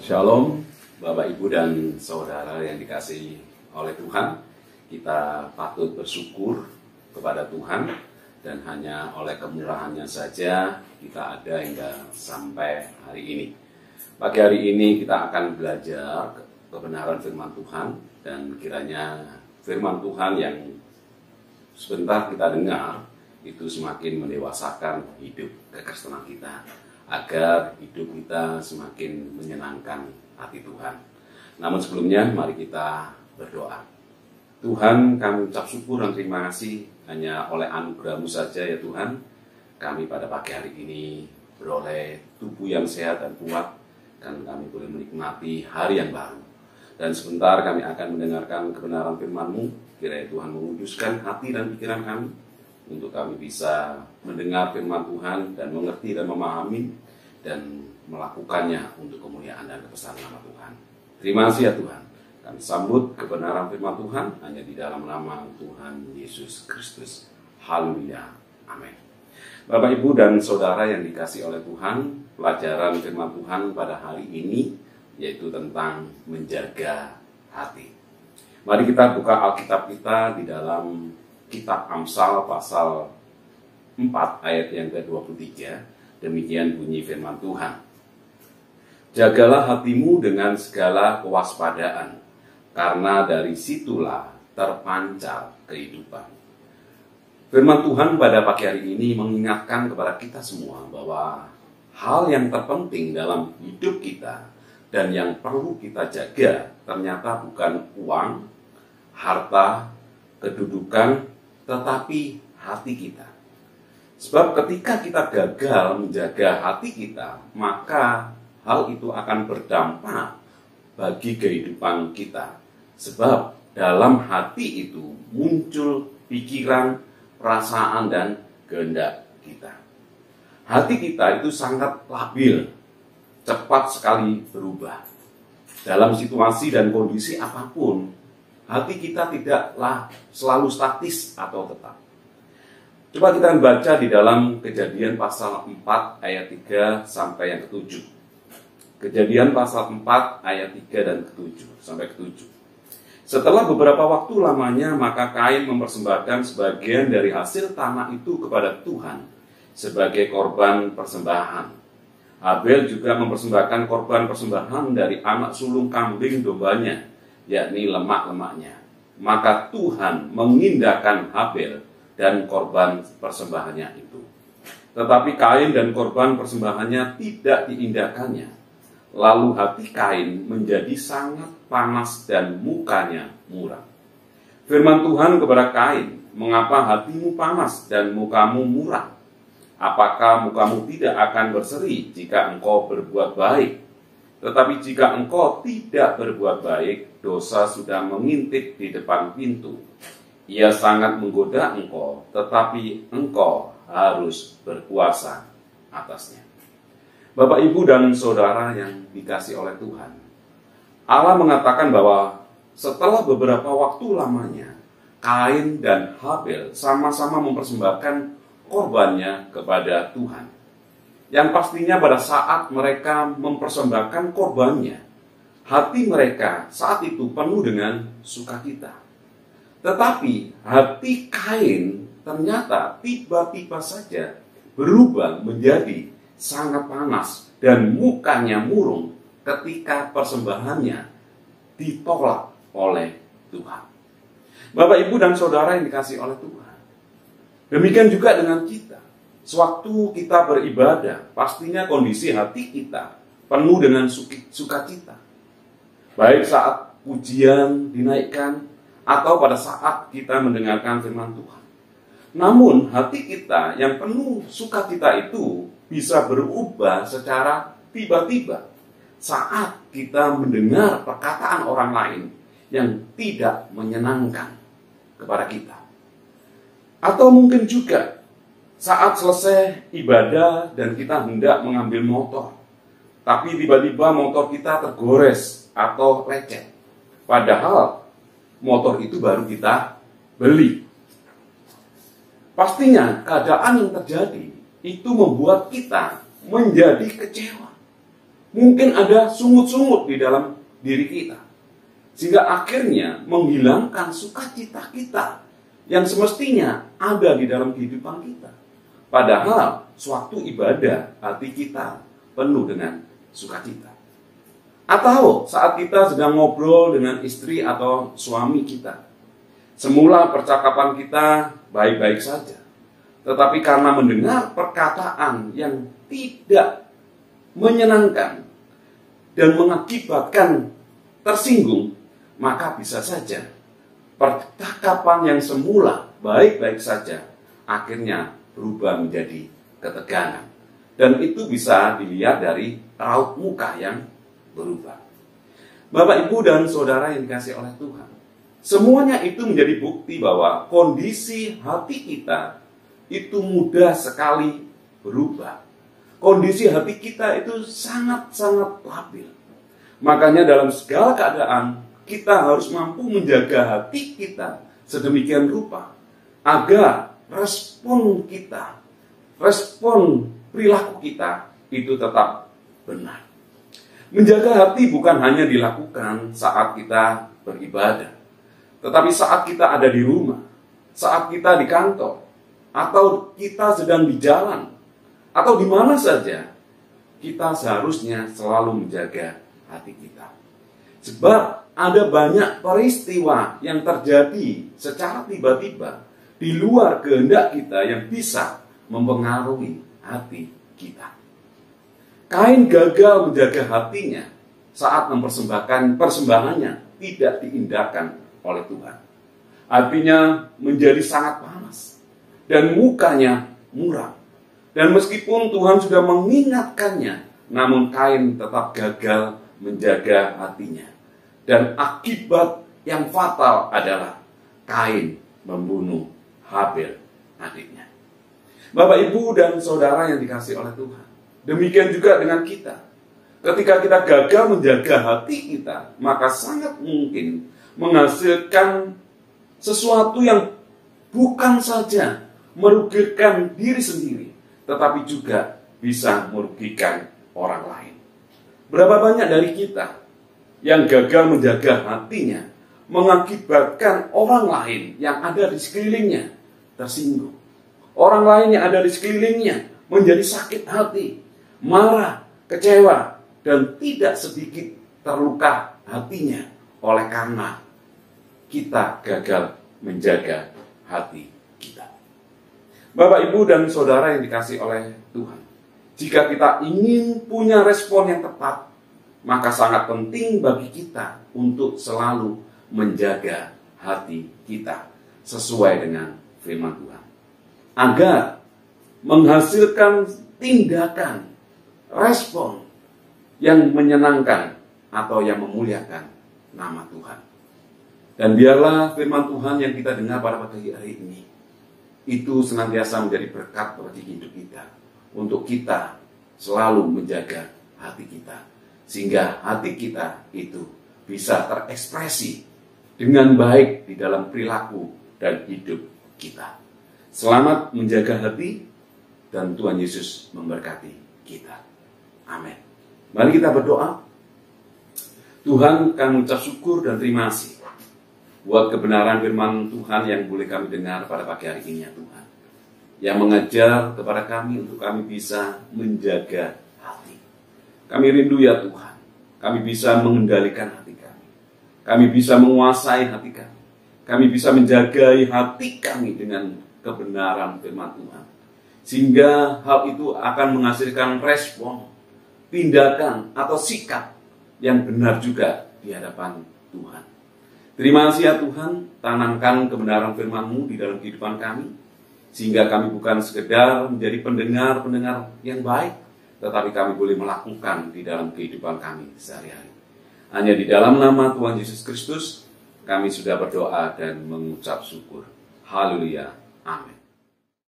Shalom, Bapak, Ibu, dan Saudara yang dikasihi oleh Tuhan. Kita patut bersyukur kepada Tuhan, dan hanya oleh kemurahannya saja kita ada hingga sampai hari ini. Pagi hari ini kita akan belajar kebenaran firman Tuhan, dan kiranya firman Tuhan yang sebentar kita dengar itu semakin mendewasakan hidup kekristenan kita, agar hidup kita semakin menyenangkan hati Tuhan. Namun sebelumnya mari kita berdoa. Tuhan, kami ucap syukur dan terima kasih hanya oleh anugerah-Mu saja ya Tuhan, kami pada pagi hari ini beroleh tubuh yang sehat dan kuat, dan kami boleh menikmati hari yang baru. Dan sebentar kami akan mendengarkan kebenaran firman-Mu. Kiranya Tuhan menguduskan hati dan pikiran kami, untuk kami bisa mendengar firman Tuhan dan mengerti dan memahami dan melakukannya untuk kemuliaan dan kebesaran nama Tuhan. Terima kasih ya Tuhan. Kami sambut kebenaran firman Tuhan hanya di dalam nama Tuhan Yesus Kristus. Haleluya. Amin. Bapak, Ibu, dan Saudara yang dikasihi oleh Tuhan, pelajaran firman Tuhan pada hari ini yaitu tentang menjaga hati. Mari kita buka Alkitab kita di dalam Kitab Amsal pasal 4 ayat yang ke-23. Demikian bunyi firman Tuhan. Jagalah hatimu dengan segala kewaspadaan, karena dari situlah terpancar kehidupan. Firman Tuhan pada pagi hari ini mengingatkan kepada kita semua bahwa hal yang terpenting dalam hidup kita dan yang perlu kita jaga ternyata bukan uang, harta, kedudukan, tetapi hati kita. Sebab ketika kita gagal menjaga hati kita, maka hal itu akan berdampak bagi kehidupan kita. Sebab dalam hati itu muncul pikiran, perasaan, dan kehendak kita. Hati kita itu sangat labil, cepat sekali berubah. Dalam situasi dan kondisi apapun, hati kita tidaklah selalu statis atau tetap. Coba kita baca di dalam Kejadian pasal 4 ayat 3 sampai yang ke-7. Kejadian pasal 4 ayat 3 dan ke-7 sampai ke-7. Setelah beberapa waktu lamanya, maka Kain mempersembahkan sebagian dari hasil tanah itu kepada Tuhan sebagai korban persembahan. Habel juga mempersembahkan korban persembahan dari anak sulung kambing dombanya, yakni lemak-lemaknya. Maka Tuhan mengindahkan Habel dan korban persembahannya itu. Tetapi Kain dan korban persembahannya tidak diindahkannya. Lalu hati Kain menjadi sangat panas dan mukanya muram. Firman Tuhan kepada Kain, mengapa hatimu panas dan mukamu muram? Apakah mukamu tidak akan berseri jika engkau berbuat baik? Tetapi jika engkau tidak berbuat baik, dosa sudah mengintip di depan pintu. Ia sangat menggoda engkau, tetapi engkau harus berkuasa atasnya. Bapak, Ibu, dan Saudara yang dikasihi oleh Tuhan, Allah mengatakan bahwa setelah beberapa waktu lamanya, Kain dan Habel sama-sama mempersembahkan korbannya kepada Tuhan. Yang pastinya pada saat mereka mempersembahkan korbannya, hati mereka saat itu penuh dengan sukacita. Tetapi hati Kain ternyata tiba-tiba saja berubah menjadi sangat panas dan mukanya murung ketika persembahannya ditolak oleh Tuhan. Bapak, Ibu, dan Saudara yang dikasihi oleh Tuhan, demikian juga dengan kita. Sewaktu kita beribadah, pastinya kondisi hati kita penuh dengan sukacita. Baik saat pujian dinaikkan, atau pada saat kita mendengarkan firman Tuhan. Namun hati kita yang penuh sukacita itu bisa berubah secara tiba-tiba saat kita mendengar perkataan orang lain yang tidak menyenangkan kepada kita. Atau mungkin juga saat selesai ibadah dan kita hendak mengambil motor, tapi tiba-tiba motor kita tergores atau lecet. Padahal motor itu baru kita beli. Pastinya keadaan yang terjadi itu membuat kita menjadi kecewa. Mungkin ada sungut-sungut di dalam diri kita. Sehingga akhirnya menghilangkan sukacita kita yang semestinya ada di dalam kehidupan kita. Padahal suatu ibadah hati kita penuh dengan sukacita. Atau saat kita sedang ngobrol dengan istri atau suami kita. Semula percakapan kita baik-baik saja. Tetapi karena mendengar perkataan yang tidak menyenangkan dan mengakibatkan tersinggung, maka bisa saja percakapan yang semula baik-baik saja akhirnya berubah menjadi ketegangan. Dan itu bisa dilihat dari raut muka yang berubah. Bapak, Ibu, dan Saudara yang dikasihi oleh Tuhan, semuanya itu menjadi bukti bahwa kondisi hati kita itu mudah sekali berubah. Kondisi hati kita itu sangat-sangat labil. Makanya dalam segala keadaan kita harus mampu menjaga hati kita sedemikian rupa agar respon kita, respon perilaku kita itu tetap benar. Menjaga hati bukan hanya dilakukan saat kita beribadah, tetapi saat kita ada di rumah, saat kita di kantor, atau kita sedang di jalan, atau di mana saja, kita seharusnya selalu menjaga hati kita. Sebab ada banyak peristiwa yang terjadi secara tiba-tiba di luar kehendak kita yang bisa mempengaruhi hati kita. Kain gagal menjaga hatinya saat mempersembahkan persembahannya tidak diindahkan oleh Tuhan. Hatinya menjadi sangat panas dan mukanya muram. Dan meskipun Tuhan sudah mengingatkannya, namun Kain tetap gagal menjaga hatinya. Dan akibat yang fatal adalah Kain membunuh Habel, adiknya. Bapak, Ibu, dan Saudara yang dikasihi oleh Tuhan, demikian juga dengan kita. Ketika kita gagal menjaga hati kita, maka sangat mungkin menghasilkan sesuatu yang bukan saja merugikan diri sendiri, tetapi juga bisa merugikan orang lain. Berapa banyak dari kita yang gagal menjaga hatinya mengakibatkan orang lain yang ada di sekelilingnya tersinggung. Orang lain yang ada di sekelilingnya menjadi sakit hati, marah, kecewa, dan tidak sedikit terluka hatinya oleh karena kita gagal menjaga hati kita. Bapak, Ibu, dan Saudara yang dikasihi oleh Tuhan, jika kita ingin punya respon yang tepat, maka sangat penting bagi kita untuk selalu menjaga hati kita sesuai dengan firman Tuhan, agar menghasilkan tindakan, respon yang menyenangkan atau yang memuliakan nama Tuhan. Dan biarlah firman Tuhan yang kita dengar pada pagi hari ini itu senantiasa menjadi berkat bagi hidup kita, untuk kita selalu menjaga hati kita, sehingga hati kita itu bisa terekspresi dengan baik di dalam perilaku dan hidup kita. Selamat menjaga hati, dan Tuhan Yesus memberkati kita. Amin. Mari kita berdoa. Tuhan, kami mengucap syukur dan terima kasih buat kebenaran firman Tuhan yang boleh kami dengar pada pagi hari ini, ya Tuhan, yang mengajar kepada kami untuk kami bisa menjaga hati. Kami rindu, ya Tuhan, kami bisa mengendalikan hati kami. Kami bisa menguasai hati kami. Kami bisa menjaga hati kami dengan kebenaran firman Tuhan. Sehingga hal itu akan menghasilkan respon, tindakan, atau sikap yang benar juga di hadapan Tuhan. Terima kasih, ya Tuhan, tanamkan kebenaran firman-Mu di dalam kehidupan kami, sehingga kami bukan sekedar menjadi pendengar-pendengar yang baik, tetapi kami boleh melakukan di dalam kehidupan kami sehari-hari. Hanya di dalam nama Tuhan Yesus Kristus, kami sudah berdoa dan mengucap syukur. Haleluya. Amin.